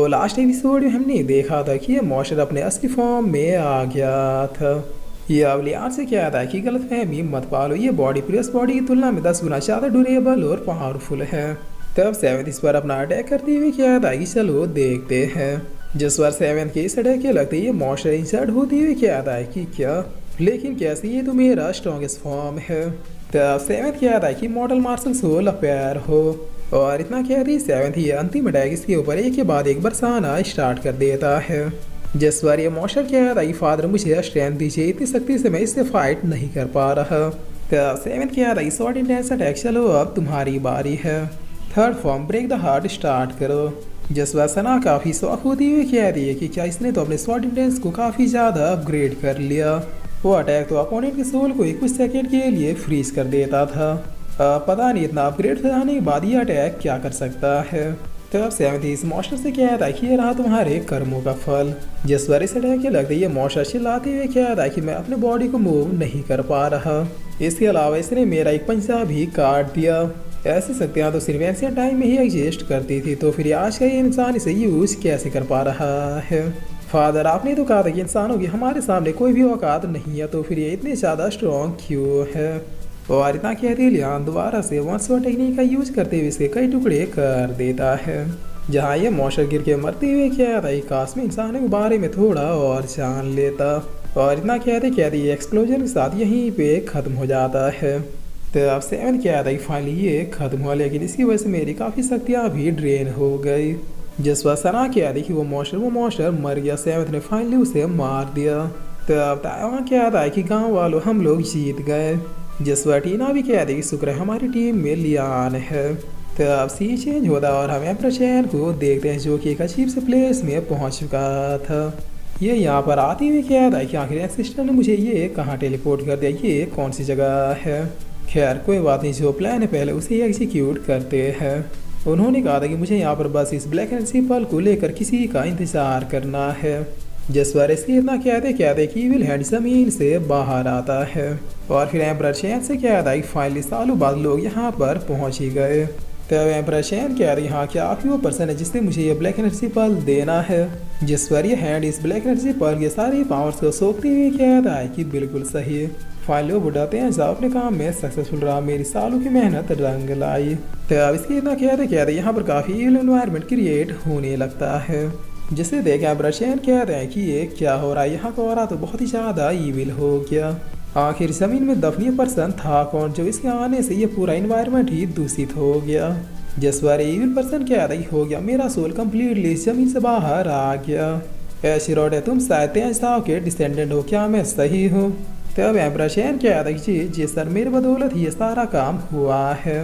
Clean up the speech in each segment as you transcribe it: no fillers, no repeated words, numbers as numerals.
तो last episode में हमने देखा था कि ये मॉन्स्टर अपने असली फॉर्म में आ गया था। ये अवलियार से क्या था कि गलतफहमी मत पालो, ये बॉडी प्रेस बॉडी की तुलना में 10 गुना ज़्यादा ड्यूरेबल और पावरफुल है। तब सेवेंथ इस पर अपना अटैक करते हुए क्या था कि चलो देखते हैं। जिस बार सेवेंथ के इस अटैक के लगते ये मॉन्स्टर इंसर्ट होती हुई क्या था कि क्या, लेकिन कैसे ये तो मेरा स्ट्रॉन्गेस्ट फॉर्म है। तब सेवेंथ क्या था कि मॉडल मार्शल सोल अपेयर हो, और इतना क्या थी सेवेंथ ही अंतिम अटैक इसके ऊपर एक के बाद एक बरसाना स्टार्ट कर देता है। जिस बार ये मॉन्स्टर क्या था कि फादर मुझे स्ट्रेंथ दीजिए, इतनी सख्ती से मैं इससे फाइट नहीं कर पा रहा। तब सेवेंथ क्या था कि शॉर्ट इंटेंस अटैक, चलो अब तुम्हारी बारी है। Third form break the heart स्टार्ट करो। जिस बार सना काफ़ी शौक होती हुई कह रही है कि क्या इसने तो अपने शॉर्ट इंटेंस को काफ़ी ज़्यादा अपग्रेड कर लिया। वो अटैक तो अपोनेंट के सोल को कुछ सेकेंड के लिए फ्रीज कर देता था। पता नहीं इतना अपग्रेड जाने के बाद ये अटैक क्या कर सकता है। तब सेवेंथ इस मॉन्स्टर से क्या था कि ये रहा तुम्हारे कर्मों का फल। जिस बार इस अटैक के लगते ये मॉन्स्टर चिल्लाते हुए क्या था कि मैं अपने बॉडी को मूव नहीं कर पा रहा। इसके अलावा इसने मेरा एक पंजा भी काट दिया। ऐसी शक्तियाँ तो सिर्फ एंशिएंट टाइम में ही एग्जिस्ट करती थी, तो फिर आज का ये इंसान इसे यूज कैसे कर पा रहा है। फादर आपने तो कहा था कि इंसानों की हमारे सामने कोई भी औकात नहीं है, तो फिर ये इतने ज़्यादा स्ट्रॉन्ग क्यों है। और इतना कहते लियान दोबारा से वंसवर टेक्निक का यूज करते हुए इसे कई टुकड़े कर देता है। जहाँ ये मॉन्स्टर गिर के मरते हुए क्या था काश में इंसानों के बारे में थोड़ा और जान लेता। और इतना कहते ये एक्सप्लोजन के साथ यहीं पे ख़त्म हो जाता है। तो अब सेवन क्या था कि फाइनली ये ख़त्म हुआ, लेकिन इसकी वजह से मेरी काफ़ी शक्तियाँ भी ड्रेन हो गई। जिस वक्त सना क्या थी कि वो मॉन्स्टर मर गया, सेवंथ ने फाइनली उसे मार दिया। तो अब वहाँ क्या था कि गांव वालों हम लोग जीत गए। जिस वक्त टीना भी क्या थी कि शुक्र है हमारी टीम में लियान है। तो अब सी चेंज होता और हम एम्पर चैन को देखते हैं जो कि एक अजीब से प्लेस में पहुँच चुका था। ये यहाँ पर आती हुई क्या था कि आखिर सिस्टर ने मुझे ये कहाँ टेलीपोर्ट कर दिया, ये कौन सी जगह है। खैर कोई बात नहीं, जो प्लान है पहले उसे एग्जीक्यूट करते हैं। उन्होंने कहा था कि मुझे यहाँ पर बस इस ब्लैक एंड सिंपल को लेकर किसी का इंतजार करना है। जिस पर इसके इतना कहते कि विल हैंड जमीन से बाहर आता है। और फिर एम्परर चैन से क्या था कि फाइनली सालों बाद लोग यहाँ पर पहुँच ही गए। तब एम्परर चैन कह रही हाँ क्या आप ही वो पर्सन है जिससे मुझे ये ब्लैक एनर्जी पल देना है। जिस पर ये हैंड इस ब्लैक एनर्जी पल के सारी पावर्स को सोखते हुए कहता है कि बिल्कुल सही। फाइनली वो बुढ़ाते हैं जब अपने काम में सक्सेसफुल रहा, मेरी सालों की मेहनत रंग लाई। तो अब इसके इतना कहते यहाँ पर काफ़ी इविल एनवायरनमेंट क्रिएट होने लगता है, जिसे देख एम्परर चैन कहते हैं कि ये क्या हो रहा है, यहाँ का हो तो बहुत ही ज़्यादा इविल हो गया। आखिर ज़मीन में दफनीय पर्सन था कौन जो इसके आने से ये पूरा इन्वायरमेंट ही दूषित हो गया। जिस बार इविल पर्सन क्या हो गया, मेरा सोल कम्प्लीटली ज़मीन से बाहर आ गया। ऐसी रोड है तुम शायद तेजाब के डिसेंडेंट हो, क्या मैं सही हूँ। तब एम्परर चैन क्या था कि जी सर मेरे बदौलत ये सारा काम हुआ है,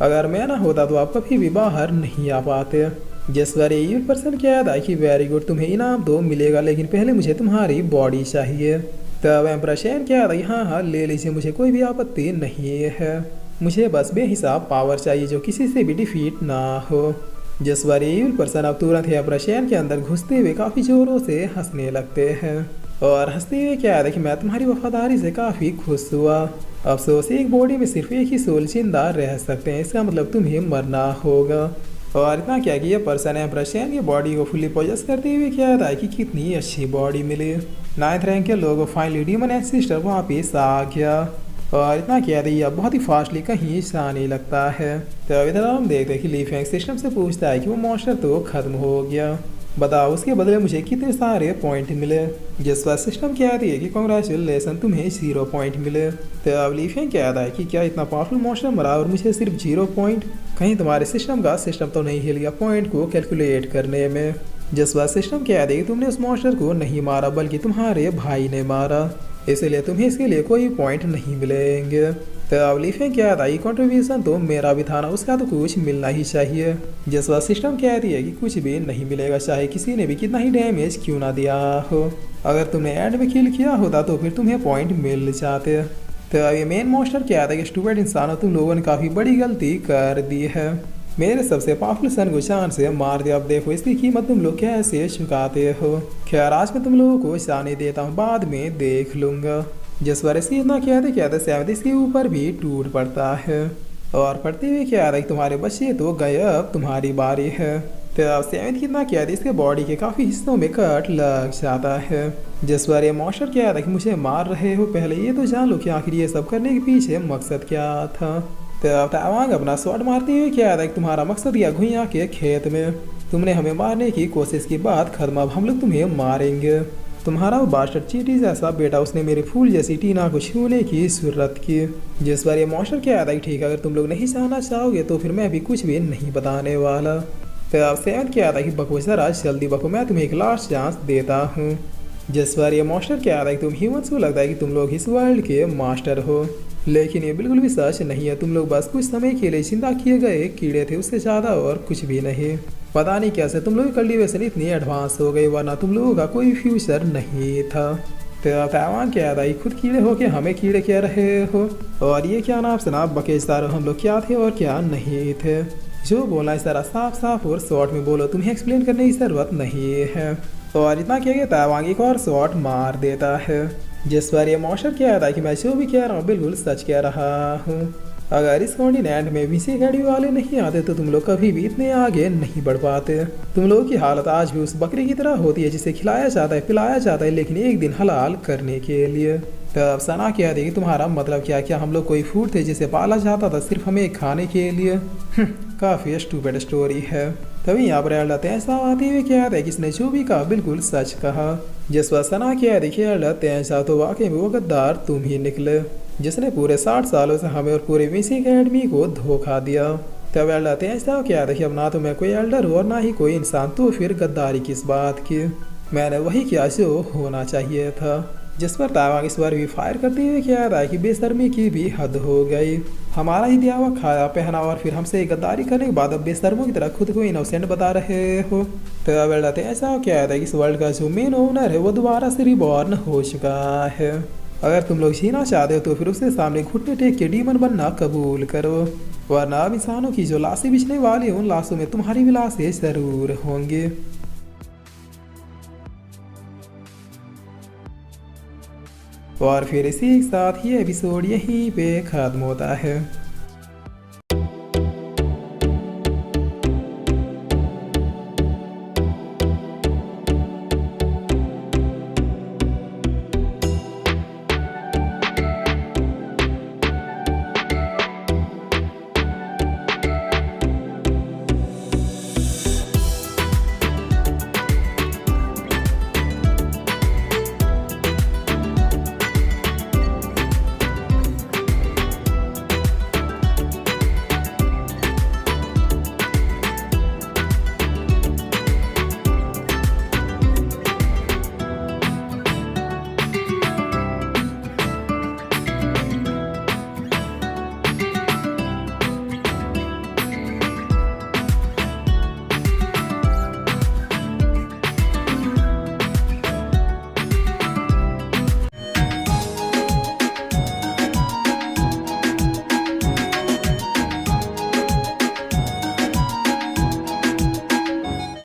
अगर मैं ना होता तो आप कभी भी बाहर नहीं आ पाते। जिस बार इविल पर्सन क्या था कि वेरी गुड, तुम्हें इनाम तो मिलेगा लेकिन पहले मुझे तुम्हारी बॉडी चाहिए। तब एम्परर चैन क्या था हाँ ले लीजिए, मुझे कोई भी आपत्ति नहीं है, मुझे बस बेहिसाब पावर चाहिए जो किसी से भी डिफीट ना हो। जिस बार इविल पर्सन अब तुरंत एम्परर चैन के अंदर घुसते हुए काफ़ी ज़ोरों से हंसने लगते हैं। और हंसते हुए क्या है कि मैं तुम्हारी वफादारी से काफ़ी खुश हुआ। अफसोस एक बॉडी में सिर्फ एक ही सोल जिंदा रह सकते हैं, इसका मतलब तुम्हें मरना होगा। और इतना क्या कि ये पर्सन एम्परर चैन की बॉडी को फुली पोजेस करते हुए क्या था कि कितनी अच्छी बॉडी मिली। 9th रैंक के लोगों फाइनली डीमन एंड सिस्टर वापिस आ गया। और इतना क्या था यह बहुत ही फास्टली कहीं जाने लगता है। तो इधर हम देखते हैं कि ली फैंग सिस्टम से पूछता है कि वो मॉन्स्टर तो खत्म हो गया, बताओ उसके बदले मुझे कितने सारे पॉइंट मिले। जिस बात सिस्टम कहती है कि कांग्रेचुलेसन तुम्हें 0 पॉइंट मिले। तो अब लीफिंग कहता है कि क्या इतना पावरफुल मॉन्स्टर मरा और मुझे सिर्फ 0 पॉइंट, कहीं तुम्हारे सिस्टम तो नहीं हिल गया पॉइंट को कैलकुलेट करने में। जिस बात सिस्टम कहती है कि तुमने उस मॉन्स्टर को नहीं मारा बल्कि तुम्हारे भाई ने मारा, इसलिए तुम्हें इसके लिए कोई पॉइंट नहीं मिलेंगे। तो अब लीफिंग क्या था ये कंट्रीब्यूशन तो मेरा भी था ना, उसका तो कुछ मिलना ही चाहिए। जिस बात सिस्टम कहती है कि कुछ भी नहीं मिलेगा चाहे किसी ने भी कितना ही डैमेज क्यों ना दिया हो, अगर तुमने एंड में किल किया होता तो फिर तुम्हें पॉइंट मिल जाते। तो अब ये मेन मॉन्स्टर क्या था कि स्टूपिड इंसान, तुम लोगों ने काफ़ी बड़ी गलती कर दी है, मेरे सबसे पावरफुल सन को चांद से मार दिया। अब देखो इसकी कीमत तुम लोग कैसे चुकाते हो। खैर आज मैं तुम लोगों को जाने देता हूँ, बाद में देख लूँगा। जिस बार इसकी इतना कहते सेवंथ इसके ऊपर भी टूट पड़ता है। और पढ़ते हुए क्या रहा तुम्हारे बच्चे तो गए, अब तुम्हारी बारी है। तो अब सेवेंथ कितना किया था, इसके बॉडी के काफ़ी हिस्सों में कट लग जाता है, जिस पर ये मॉन्स्टर क्या था कि मुझे मार रहे हो, पहले ये तो जान लो कि आखिर ये सब करने के पीछे मकसद क्या था। तो अब तावांग अपना शॉट मारते हुए क्या था कि तुम्हारा मकसद या घुइया के खेत में, तुमने हमें मारने की कोशिश की, बात खत्म, अब हम लोग तुम्हें मारेंगे। तुम्हारा वो बास्टर्ड चीटी जैसा बेटा, उसने मेरे फूल जैसी टीना को छूने की जरूरत की। जिस बार ये मॉन्स्टर क्या था कि ठीक है, अगर तुम लोग नहीं चाहना चाहोगे तो फिर मैं भी कुछ भी नहीं बताने वाला। तो अब सेवन क्या था कि बको जरा जल्दी बको, मैं तुम्हें एक लास्ट चांस देता हूँ। जिस बार ये मॉन्स्टर क्या था कि तुम ह्यूमंस को लगता है कि तुम लोग इस वर्ल्ड के मास्टर हो, लेकिन ये बिल्कुल भी सच नहीं है। तुम लोग बस कुछ समय के लिए जिंदा किए गए कीड़े थे, उससे ज़्यादा और कुछ भी नहीं। पता नहीं कैसे तुम लोग कल्टीवेशन इतनी एडवांस हो गई, वरना तुम लोगों का कोई फ्यूचर नहीं था। तो तावान क्या था, खुद कीड़े हो के हमें कीड़े कह रहे हो, और ये क्या नाम सुना बकेजदार, हम लोग क्या थे और क्या नहीं थे। जो बोलना है सारा साफ साफ और शॉर्ट में बोलो, तुम्हें एक्सप्लेन करने की ज़रूरत नहीं है। और इतना क्या तावांग एक और शॉट मार देता है, जिस पर ये मॉन्स्टर क्या था कि मैं जो भी कह रहा हूँ बिल्कुल सच कह रहा हूँ। अगर इस कॉन्टिनेंट में वीसी अकेडमी वाले नहीं आते तो तुम लोग कभी भी इतने आगे नहीं बढ़ पाते। तुम लोगों की हालत आज भी उस बकरी की तरह होती है जिसे खिलाया जाता है, पिलाया जाता है, लेकिन एक दिन हलाल करने के लिए। तब सना कह देगी तुम्हारा मतलब क्या हम लोग कोई फूड थे जिसे पाला जाता था सिर्फ हमें खाने के लिए। काफ़ी स्टूपिड स्टोरी है। तभी यहाँ पर एल्डा ऐसा आते हुए क्या है, किसने जो भी कहा बिल्कुल सच कहा। जिस पर सना क्या देखिए एल्डा ऐसा तो वाकई में वो गद्दार तुम ही निकले, जिसने पूरे 60 सालों से हमें और पूरे वीसी अकेडमी को धोखा दिया। तब एल्डा ऐसा क्या देखिए, अब ना तो मैं कोई एल्डर हूँ और ना ही कोई इंसान, तो फिर गद्दारी किस बात की, मैंने वही किया जो होना चाहिए था। जिस पर तावांग इस बार भी फायर करते हुए क्या था कि बेशर्मी की भी हद हो गई। हमारा ही दिया हुआ खाया पहना और फिर हमसे गद्दारी करने के बाद अब बेशर्मों की तरह खुद को इनोसेंट बता रहे हो। तो अब ऐसा क्या था कि इस वर्ल्ड का जो मेन ओनर है वो दोबारा से रिबॉर्न हो चुका है। अगर तुम लोग जीना चाहते हो तो फिर उसके सामने घुटने टेक के डीमन बनना कबूल करो, वरना अब इंसानों की जो लाशें बिछने वाली उन लाशों में तुम्हारी भी लाशें जरूर होंगी। और फिर इसी के साथ ये एपिसोड यहीं पे ख़त्म होता है।